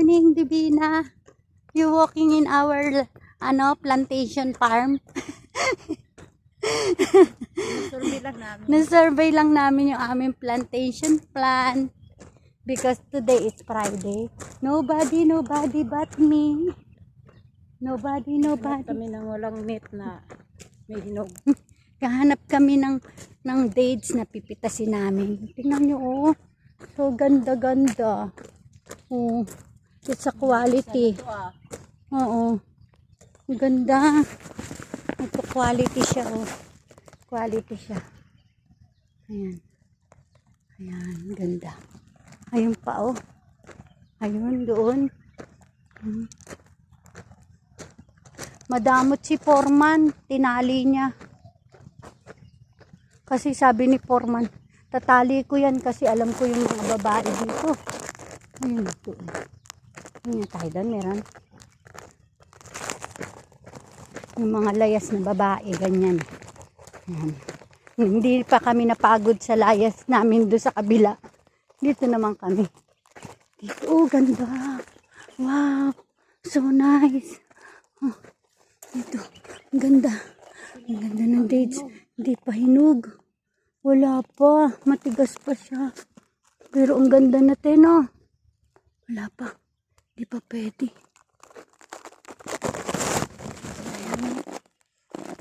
morning, Divina. You walking in our plantation farm. Na-survey lang namin yung aming plantation plan. Because today is Friday. Nobody but me. Nobody. Kami nang walang net na may hinog. Kahanap kami ng dates na pipitasin namin. Tingnan nyo, oh. So, ganda-ganda. Oh. It's a quality. Oo. Ang ganda. Ito, quality siya, oh. Quality siya. Ayan. Ayan, ganda. Ayun pa, oh. Ayun, doon. Madamot si Foreman. Tinali niya. Kasi sabi ni Foreman, tatali ko yan kasi alam ko yung mga babae dito. Ayun, doon. Ayun tayo doon, meron. Yung mga layas na babae, ganyan. Ayan. Hindi pa kami napagod sa layas namin doon sa kabila. Dito naman kami. Dito, oh, ganda. Wow, so nice. Oh, dito, ang ganda. Ang ganda ng dates. Hindi pa hinog. Wala pa. Matigas pa siya. Pero ang ganda natin, oh. Wala pa. Hindi pa pwede. Ayan.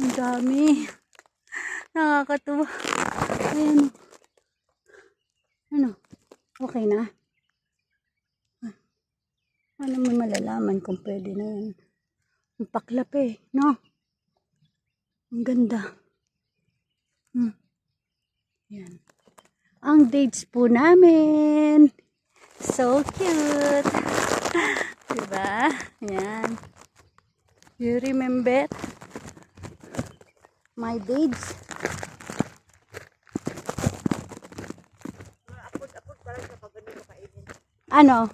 Ang dami. Nakakatuwa. Ayan. Ano? Okay na? Ano mo malalaman kung pwede na yan? Ang paklap eh, no? Ang ganda. Yan. Ang dates po namin. So cute. Diba? Yan. You remember my dates? Ano?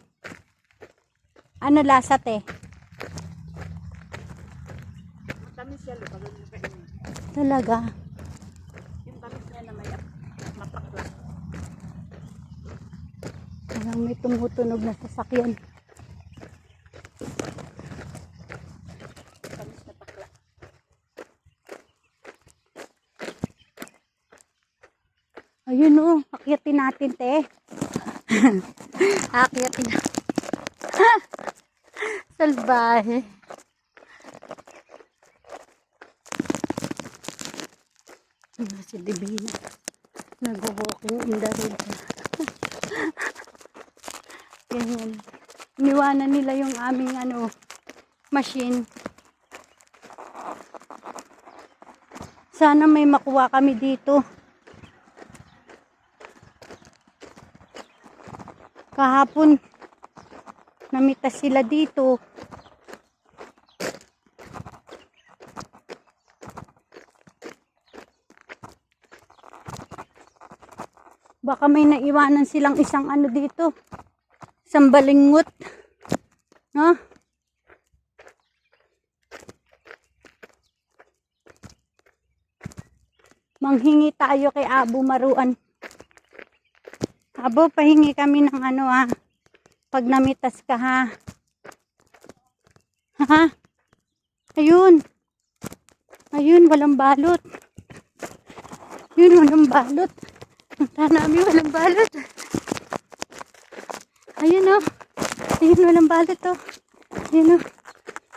Ano lasa, te? Matamis yan, pag ano kainin. Talaga? Yung tamis niya na may mapakla. Parang may tumutunog na sasakyan. Tamis na pakla. Ayun, oh. Akyatin natin, te. Akyatin natin. Salbahe. Si Divina. Nag-walking in the river. Ganyan. Iniwanan nila yung aming machine. Sana may makuha kami dito. Kahapon namitas sila dito. Baka may naiwanan silang isang dito. Isang balingot. No? Manghingi tayo kay Abo Maruan. Abo, pahingi kami ng pag namitas ka, ha? Ha? Ayun. Ayun, walang balot. Yun, walang balot. Punta namin, walang balot. Ayun, oh. Ayun, walang balot, oh. Ayun, oh.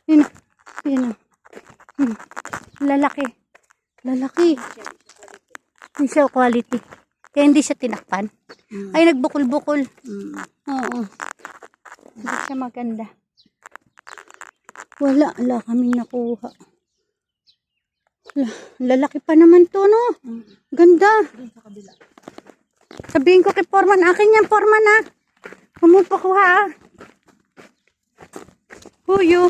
Ayun, ayun, oh. Lalaki. Lalaki. Hindi siya quality. Kaya hindi siya tinakpan. Ay, nagbukol-bukol. Oo. Hindi siya maganda. Wala kaming nakuha. Lalaki pa naman to, no? Ganda. Sabihin ko kay Foreman, akin yan, Foreman, ha? Pumupakuha, ha? Huyo.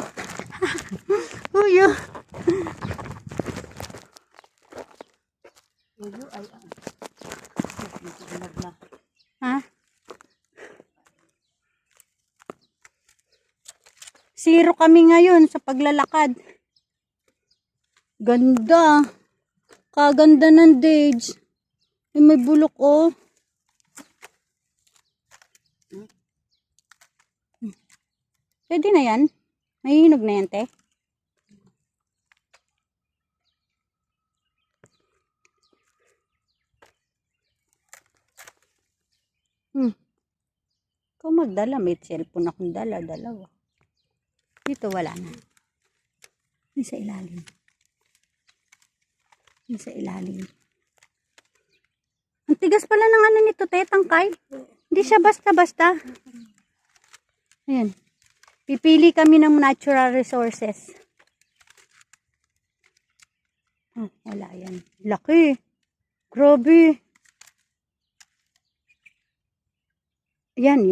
Huyo. Uyo ay Ha? Zero kami ngayon sa paglalakad. Ganda. Kaganda ng dates. May bulok, oh. Pwede na yan. Mahihinog na yan, te. Kung magdala, may cellphone akong dala-dalawa. Dito wala na. Yung sa ilalim. Yung sa ilalim. Ang tigas pala ng ano nito, te, tangkay. Hindi siya basta-basta. Ayan. Pipili kami ng natural resources. Oh, wala yan. Laki. Grabe. Yan.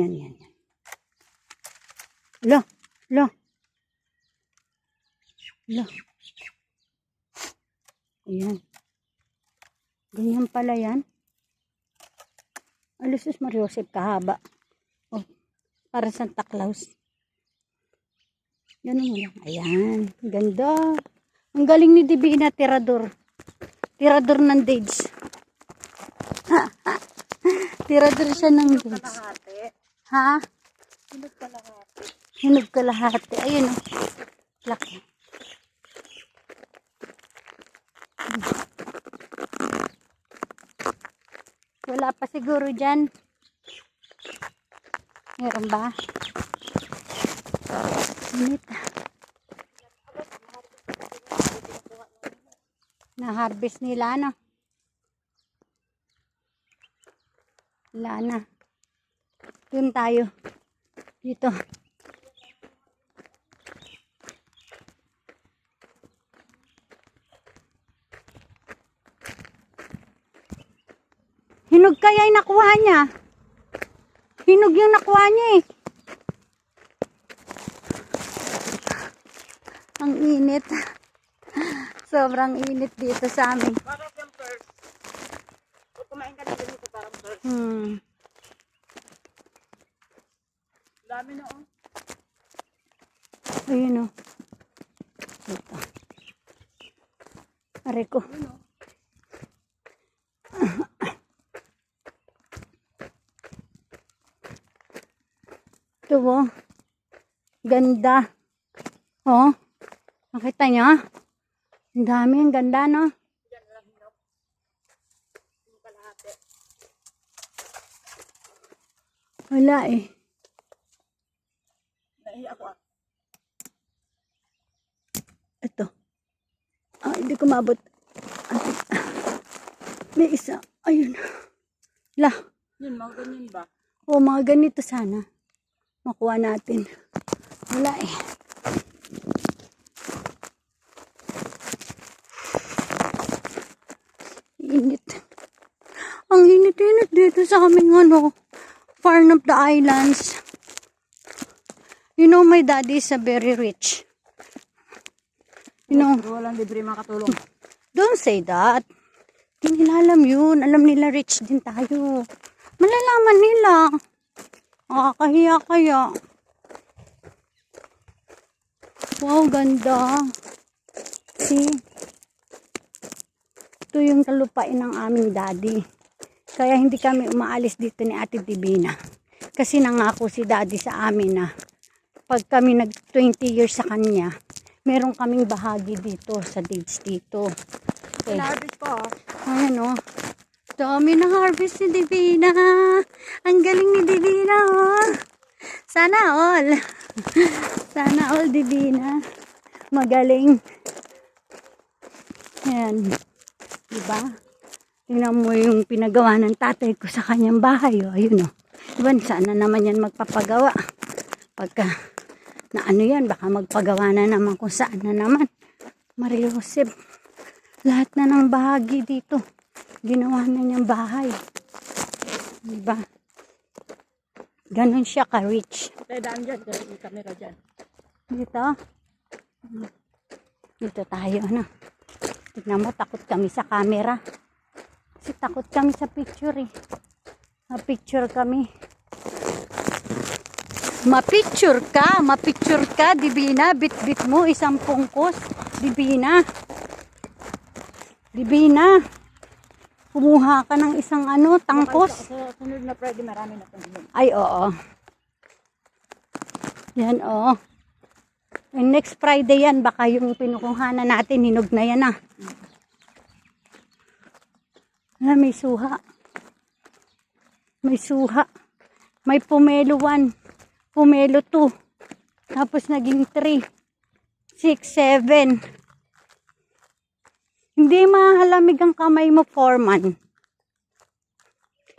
Lo. Ayan. Ganyan pala yan. Alusus Mariosep kahaba. Oh, para Santa Claus. Ganun mo lang. Ayan. Ganda. Ang galing ni Divina, tirador. Tirador ng dates. Tirador siya ng dates. Ha? Hinog kalahati. Ayun o. Laki. Wala pa siguro dyan. Meron ba? Init. Na-harvest nila, no? Wala na. Doon tayo. Dito. Hinog kaya yung nakuha niya. Hinog yung nakuha niya eh. Ang init. Sobrang init dito sa amin. Parang yung first. Kung kumain ka dito dito parang first. Dami na oh. Ayun o. Ito. Aray ko. Ito o. Ganda. Oh. Nakita niyo? Ang dami. Ang ganda, no? Yan lang hinog. Yung kalahati. Wala eh. Nahiya ako ah. Ito. Ah, hindi ko maabot. May isa. Ayun. La. Yun, mga ganyan ba? O, mga ganito sana. Makuha natin. Wala eh. Init. Ang init-init dito sa aming ano, Farm of the Islands. You know, my daddy is very rich. You know, Pero walang libre makatulong. don't say that. Hindi nila alam yun. Alam nila rich din tayo. Malalaman nila. Nakakahiya kaya. Wow, ganda. See? Ito yung talupain ng aming daddy. Kaya hindi kami umaalis dito ni Ate Divina. Kasi nangako si daddy sa amin na pag kami nag 20 years sa kanya, meron kaming bahagi dito sa dates dito. Okay. Harvest ko ah. Ayan o. Dami na harvest ni Divina. Ang galing ni Divina oh. Sana all. Sana all Divina. Magaling. Ayan. Diba? Tingnan mo yung pinagawa ng tatay ko sa kanyang bahay. O, ayun o. Diba, sana naman yan magpapagawa. Pagka, na ano yan, baka magpagawa na naman kung saan na naman. Mariosep. Lahat na ng bahagi dito. Ginawa na niyang bahay. Diba? Ganon siya ka-rich. Tayo daan dyan. Kaya yung camera dyan. Dito. Dito tayo, ano. Tignan mo, takot kami sa camera. Kasi takot kami sa picture eh. Ma-picture kami. Ma-picture ka, Divina. Bit-bit mo, isang pungkos. Divina. Divina. Kumuha ka ng isang ano, tangkos. Sa sunod na Friday, marami na itong hinog. Ay, oo. Yan, oh. And next Friday yan, baka yung pinukuhanan natin, hinog na yan ah. Ah, may suha. May suha. May pumelo 1, pumelo 2. Tapos naging 3, 6, 7. Hindi mahalamig ang kamay mo, foreman.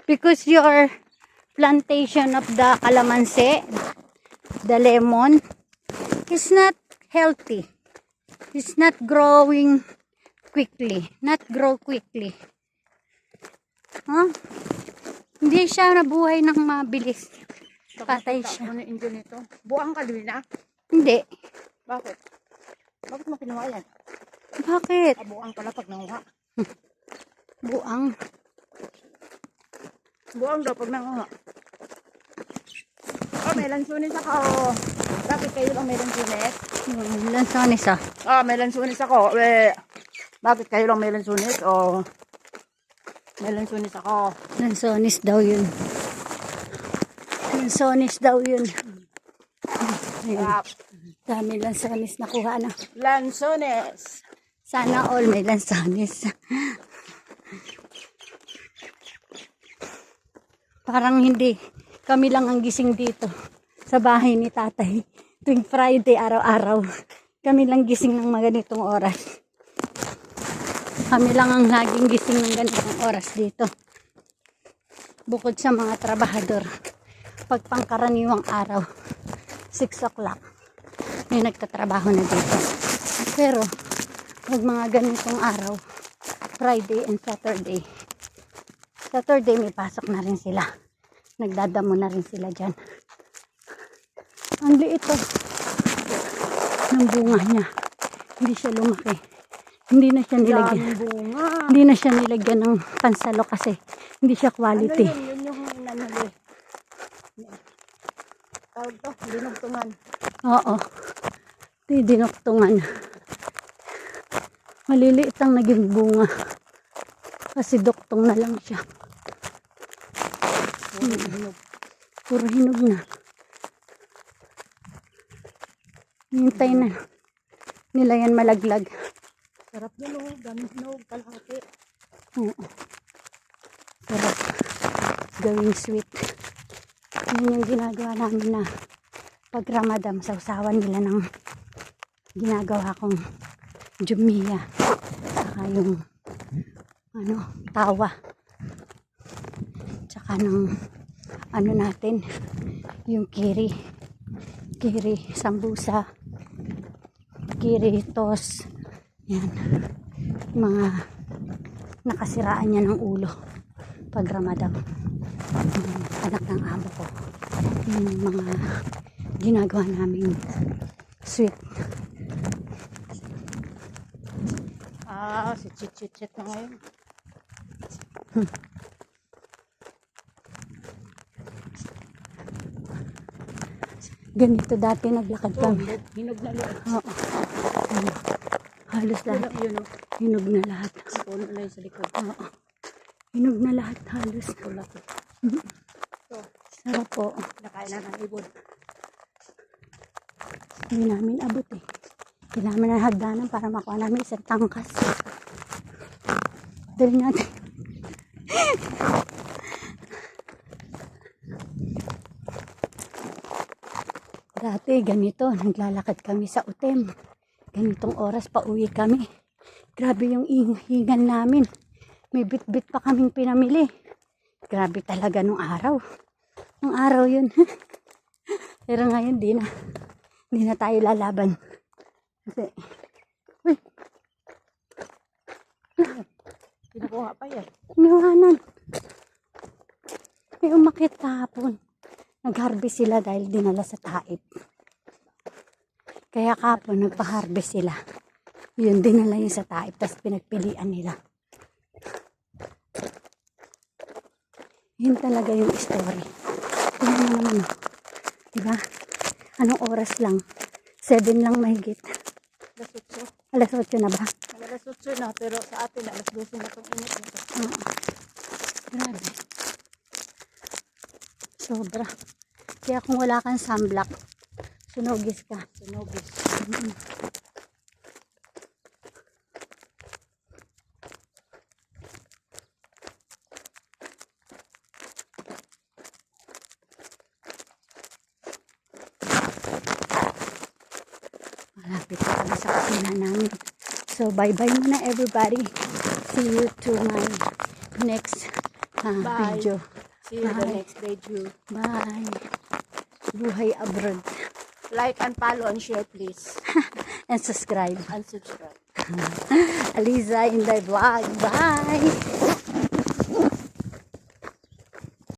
Because your plantation of the calamansi, the lemon, is not healthy. It's not growing quickly. Not grow quickly. Huh? Hindi siya nabuhay ng mabilis. Patay siya. Ano yung engine nito? Buang ka din na? Hindi. Bakit? Bakit mo kinuha yan? Bakit? Buang pala pag nanguha. Buang. Buang daw pag nanguha. Oh, may lansunis ako. Bakit kayo lang may lansunis? Lansones ah. Ah, may lansunis ako. Bakit kayo lang may lansunis? O may lansunis ako. Lansones daw yun. Lansones daw yun. Ayun. Ah, Dami lansones nakuha na. lansunis. Sana all may lansones. Parang hindi. Kami lang ang gising dito. Sa bahay ni tatay. Tuwing Friday, araw-araw. Kami lang gising ng mga ganitong oras. Kami lang ang laging gising ng ganitong oras dito. Bukod sa mga trabahador. Pag pangkaraniwang araw, 6 o'clock, may nagtatrabaho na dito. Pero, pag mga ganitong araw, Friday and Saturday, Saturday may pasok na rin sila. Nagdadamo na rin sila dyan. Ang liit oh, ng bunga niya. Hindi siya lumaki. Hindi na siya nilagyan. Daming bunga. Hindi na siya nilagyan ng pansalo kasi hindi siya quality. Ano yun? Yun yung nanali. Tawag to, dinugtungan. Oo. Dinuktungan. Maliliit ang naging bunga. Kasi duktong na lang siya. Puro hinog na. Hintay na nila yan malaglag. Sarap yun o, daming hinog, kalahati. Oo. Sarap. Gawing sweet. Yun yung ginagawa namin na pag Ramadan, sausawan nila ng ginagawa kong jumiya. Saka yung tawa. Tsaka ng natin, yung kiri, sambusa, kiri, tos. Yan. Mga nakasiraan niya ng ulo pag Ramadan. Anak ng amo ko. Yung mga ginagawa namin sweet. Ah, si chit-chit-chit na ngayon. Ganito dati naglakad kami. Hinog na liit. Oo. Halos lahat. Yun o. Hinog na lahat. Puno na yun sa likod. Oo. Hinog na lahat halos. Tulak. So, Sarap po. nakain na ng ibon. Hindi namin abot eh. Kailangan na hagdanan para makuha namin isang tangkas. Dali natin. Dati ganito, naglalakad kami sa utem. Ganitong oras pa uwi kami. Grabe yung hingan namin. May bit-bit pa kaming pinamili. Grabe talaga nung araw. Nung araw yun. Pero ngayon di na. Hindi na tayo lalaban. Kasi, uy, Kinukuha pa yan. iniwanan. May umakit kahapon. Nag-harvest sila dahil dinala sa taip. Kaya kahapon nagpa-harvest sila. Yun, dinala yun sa taip. Tapos pinagpilian nila. Yun talaga yung story. Tingnan mo naman. Diba? Anong oras lang? 7 lang mahigit. Alas 8. Alas 8 na ba? Alas 8 na, pero sa atin, alas 12 na itong init nito. Oo. Grabe. Sobra. Kaya kung wala kang sunblock, Sunogis ka. Sunogis. Malapit na kami sa kusina namin. So, bye-bye muna everybody. See you to my next Bye. video. See you the Bye. next video. Bye. Buhay abroad. Like and follow and share please. And subscribe. And subscribe. Aliza in the vlog. Bye.